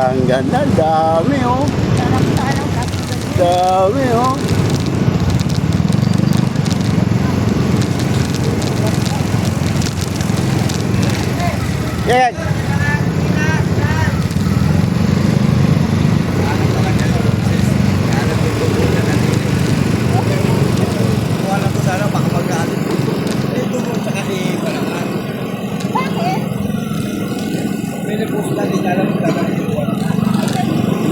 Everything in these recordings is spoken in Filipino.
Ang ganda, dami oh. Dami oh. Yan. Wala ko sana baka mag-aalit. Eh, doon sa kaki-balangan. Bakit? May nag-post na din alam kung talaga ito.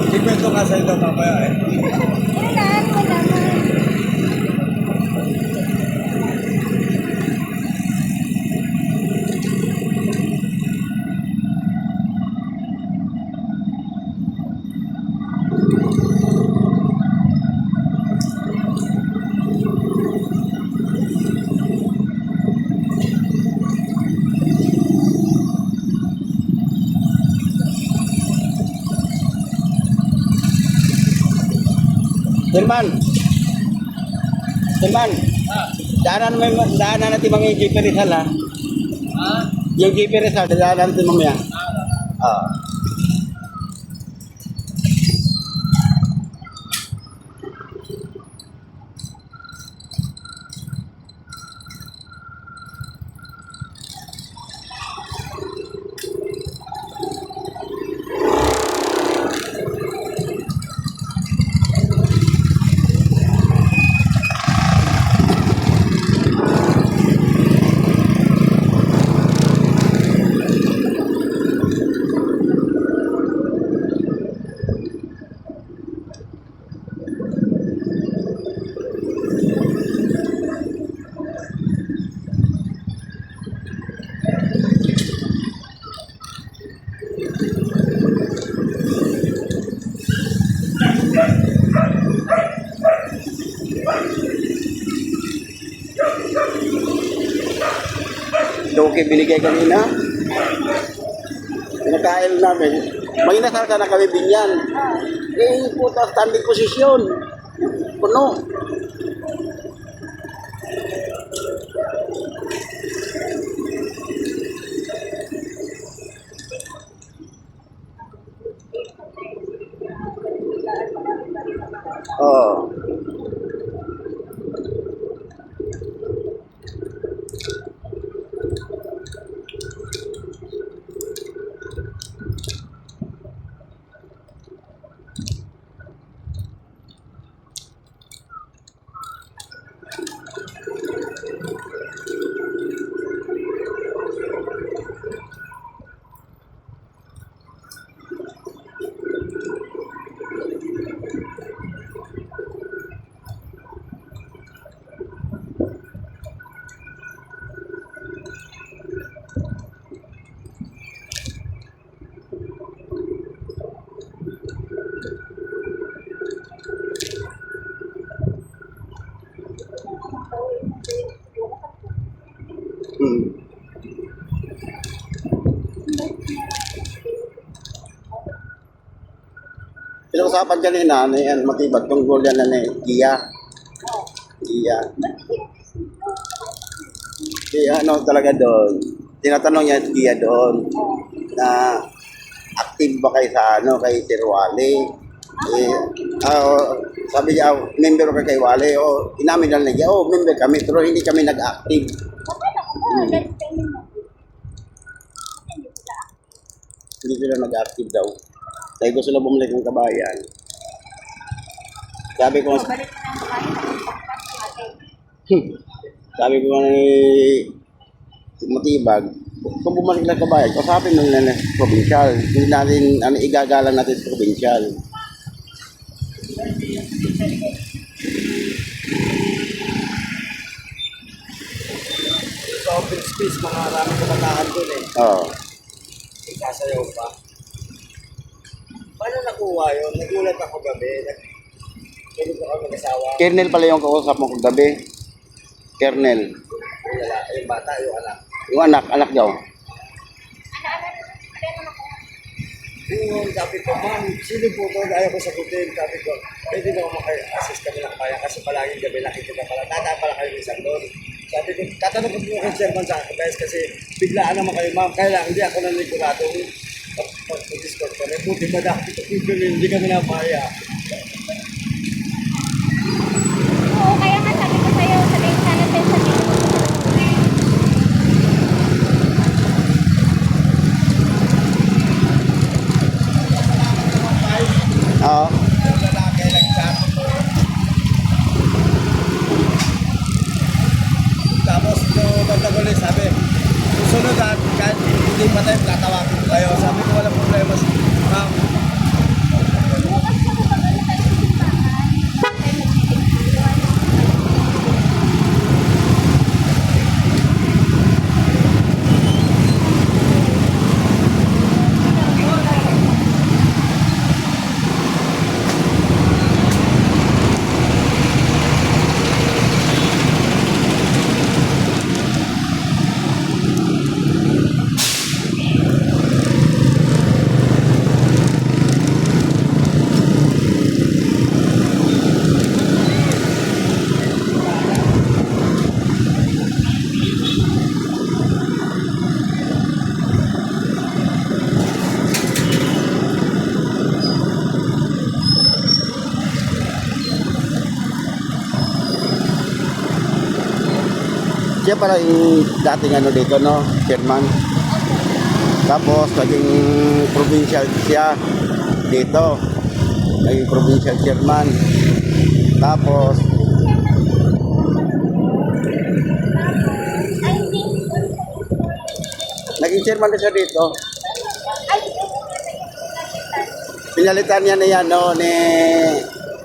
Ikwento ka sa ito mamaya eh. Kailan mo naman? Tilman, daanan natin mga yung Jeepy Rizal ha. Yung Jeepy Rizal, daanan natin mamaya. Doke binigay kanina. Pinakain namin. May nasal ka na kami binyan. Eh, puta, standing posisyon. Puno. Oh. Pinag-usapan kanina na yan, matibag tungkol yan na Gia. Gia. Gia, ano talaga doon? Tinatanong niya Gia doon na active ba kayo sa ano, kay Sir Wally? Eh, sabi niya, member ka kay Wally. O, inamin lang niya, member kami, pero hindi kami nag-active. Hindi sila nag-active daw. Dahil gusto sila bumalik ng kabayan. Sabi ko, sabi ko matibag, kung bumalik ng kabayan, kasapin mo na provincial. Hindi natin, igagalang natin sa provincial. Sa open space, mga maraming kabataan doon eh. Oo. Ikasayaw pa. Paano nakuha yun? Nagulat ako gabi. Tulog ako mag-asawa. Kernel pala yung kausap mo kagabi. Kernel. Yung bata, yung anak. Yung anak daw. Yung sabi ko, ma'am, sino po ito? Ayaw ko sagutin. Sabi ko, pwede na ako maka-assist kami ng kaya kasi palaging gabi nakikita pala. Tata pala kayo isang doon. Sabi ko, tatanong ko po kay Chairman sa akin guys kasi biglaan naman kayo, ma'am. Kaya lang, hindi ako nanigurado. Discord ko. May puti ba dahil ito hindi kami napaya. Oo, kaya nga sabi ko sa'yo, sabihin sana sa'yo sa video. Oo. Yung lalaki nag-chat. Tapos nung nagtaguloy sabi, susunod at kahit hindi pa tayo tatawagin ko kayo. Sabi ko wala problema. Ma'am, Bukas ko kung pagano tayo sa simbahan. Tayo magtitipuluan. Siya pala yung dating ano dito, no? Chairman. Tapos, naging provincial siya dito. Naging provincial chairman. Tapos, Ay, hindi. naging chairman na siya dito. Ay, Pinalitan niya na yan, no?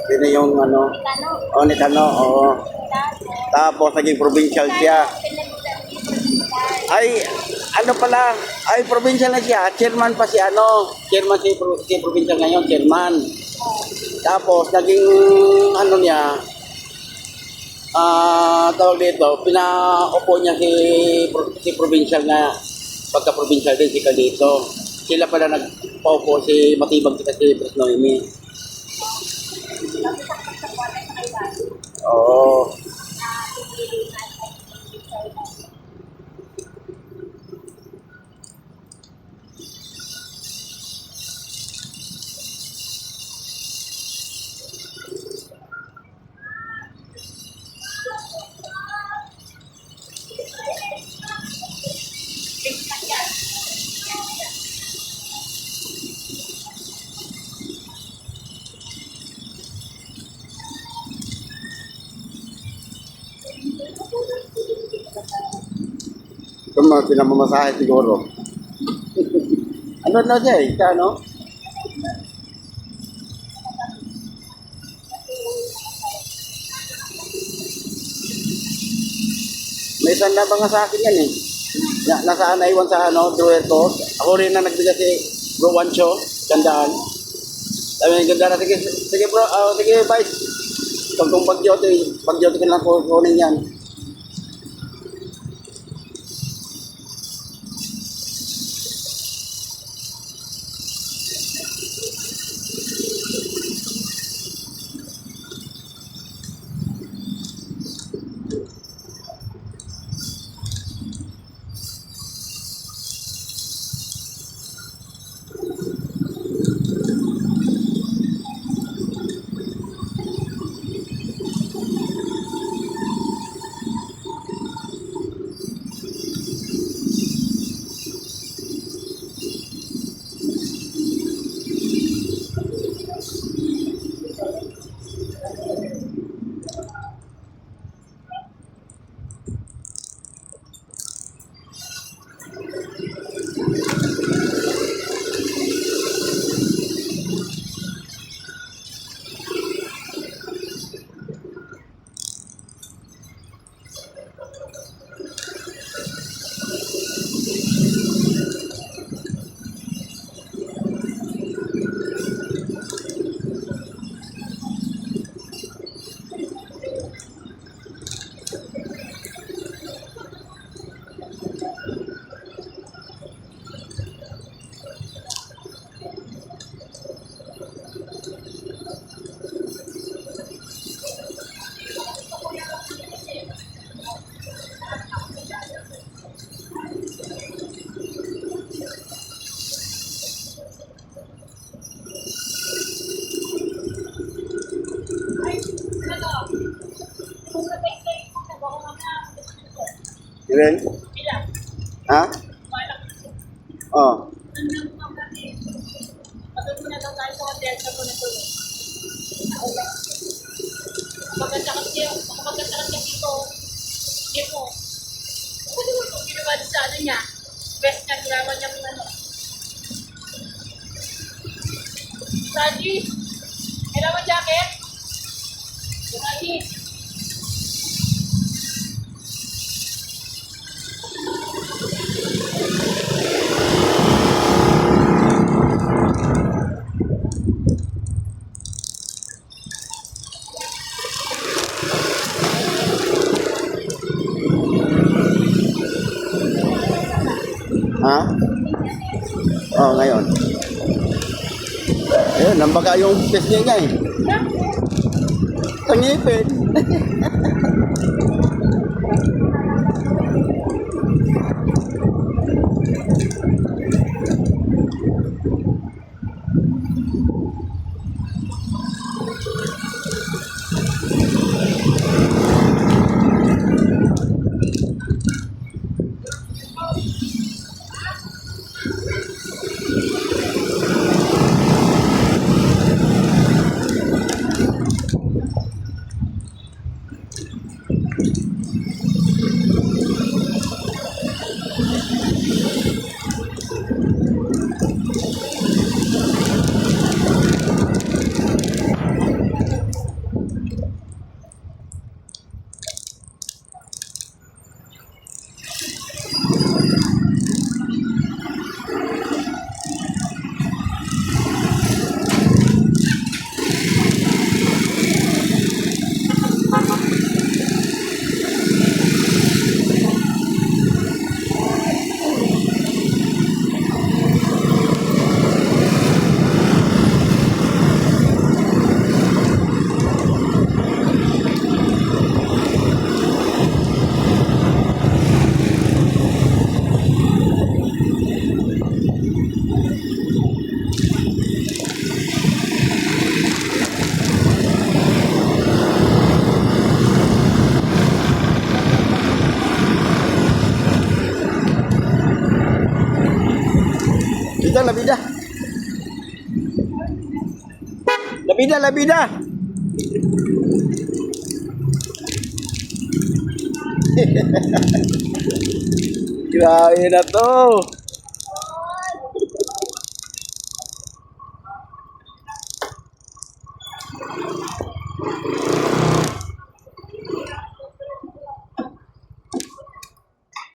Sino yung ano? Kano? O, ni Kano, oo. Tapos, naging provincial siya. Ay, ano pala? Ay, provincial na siya. Chairman pa si ano? Chairman si provincial ngayon, chairman. Tapos, naging ano niya, tawag dito, pinaupo niya si provincial na pagka-provincial din si Calito. Sila pala nagpaupo si Matibag si Pres Noemi. Oo. Ito mga pinamamasahe siguro. Ano na siya eh? Siya, no? May sanda ba nga sa akin yan eh. Nasaan na iwan sa ano, drawer ko. Ako rin na nagbigay si Bro Wancho, gandaan. Sabi niya, ganda na, sige bro, sige Vice. Kung pag-duty ko lang kunin yan. Ilan? Ilang? Ha? Wala. Oh. Nandang pa kami. Pagod mo na daw tayo sa hotel sa muna tuloy. Naula. Maganda kasi dito. Hindi mo. Pwede mo itong ginawa sa ano niya. Best na ginawa niyang ano. Sandy! Kailangan mo jacket? Sandy! Ha? Oh, ngayon. Ayun, nambaga yung face niya eh. Sa ngipin. Ito, labida. Labida, labida. Grabe na to.